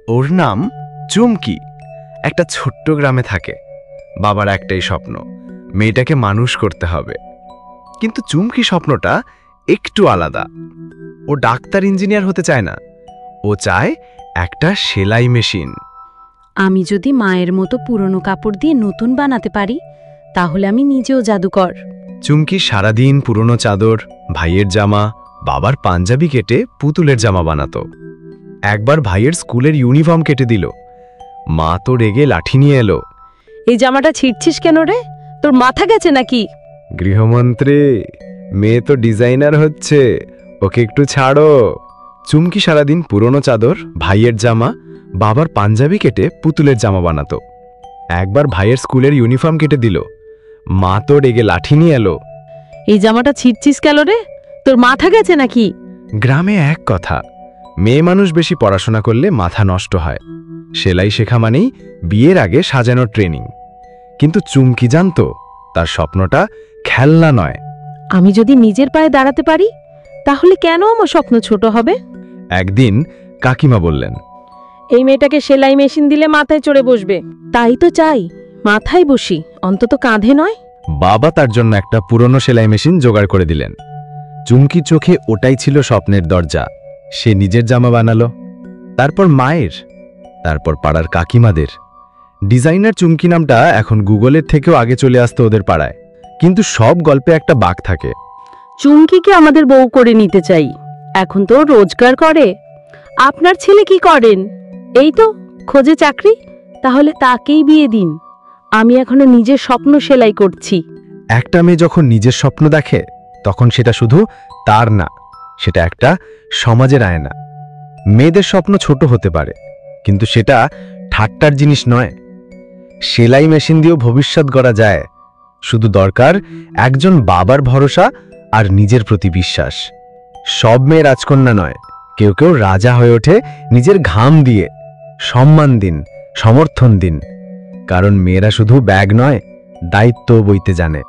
ওর নাম চুমকি। একটা ছোট্ট গ্রামে থাকে। বাবার একটাই স্বপ্ন, মেয়েটাকে মানুষ করতে হবে। কিন্তু চুমকি স্বপ্নটা একটু আলাদা। ও ডাক্তার ইঞ্জিনিয়ার হতে চায় না, ও চায় একটা সেলাই মেশিন। আমি যদি মায়ের মতো পুরনো কাপড় দিয়ে নতুন বানাতে পারি, তাহলে আমি নিজেও জাদুকর। চুমকি সারাদিন পুরনো চাদর, ভাইয়ের জামা, বাবার পাঞ্জাবি কেটে পুতুলের জামা বানাতো। একবার ভাইয়ের স্কুলের ইউনিফর্ম কেটে দিল। মা তো রেগে লাঠি নিয়ে এলো। এই জামাটা ছিঁড়ছিস কেন রে? তোর মাথা গেছে নাকি? গৃহমন্ত্রী, মেয়ে তো ডিজাইনার হচ্ছে, ওকে একটু ছাড়ো। চুমকি সারাদিন পুরনো চাদর, ভাইয়ের জামা, বাবার পাঞ্জাবি কেটে পুতুলের জামা বানাতো। একবার ভাইয়ের স্কুলের ইউনিফর্ম কেটে দিল। মা তো রেগে লাঠি নিয়ে এলো। এই জামাটা ছিঁড়ছিস কেন রে? তোর মাথা গেছে নাকি? গ্রামে এক কথা, মেয়ে মানুষ বেশি পড়াশোনা করলে মাথা নষ্ট হয়। সেলাই শেখা মানেই বিয়ের আগে সাজানোর ট্রেনিং। কিন্তু চুমকি জানতো তার স্বপ্নটা খেলনা নয়। আমি যদি নিজের পায়ে দাঁড়াতে পারি, তাহলে কেন আমার স্বপ্ন ছোট হবে? একদিন কাকিমা বললেন, এই মেয়েটাকে সেলাই মেশিন দিলে মাথায় চড়ে বসবে। তাই তো চাই, মাথায় বসি, অন্তত কাঁধে নয়। বাবা তার জন্য একটা পুরনো সেলাই মেশিন জোগাড় করে দিলেন। চুমকি চোখে ওটাই ছিল স্বপ্নের দরজা। সে নিজের জামা বানালো, তারপর মায়ের, তারপর পাড়ার কাকিমাদের। ডিজাইনার চুমকি নামটা এখন গুগলের থেকেও আগে চলে আসতো ওদের পাড়ায়। কিন্তু সব গল্পে একটা বাঁক থাকে। চুমকিকে আমাদের বউ করে নিতে চাই। এখন তো রোজগার করে। আপনার ছেলে কি করেন? এই তো খোঁজে চাকরি। তাহলে তাকেই বিয়ে দিন। আমি এখনো নিজের স্বপ্ন সেলাই করছি। একটা মেয়ে যখন নিজের স্বপ্ন দেখে, তখন সেটা শুধু তার না, সেটা একটা সমাজের আয়না। মেয়েদের স্বপ্ন ছোট হতে পারে, কিন্তু সেটা ঠাট্টার জিনিস নয়। সেলাই মেশিন দিয়েও ভবিষ্যৎ গড়া যায়। শুধু দরকার একজন বাবার ভরসা আর নিজের প্রতি বিশ্বাস। সব মেয়ে রাজকন্যা নয়, কেউ কেউ রাজা হয়ে ওঠে নিজের ঘাম দিয়ে। সম্মান দিন, সমর্থন দিন, কারণ মেয়েরা শুধু ব্যাগ নয়, দায়িত্ব বইতে জানে।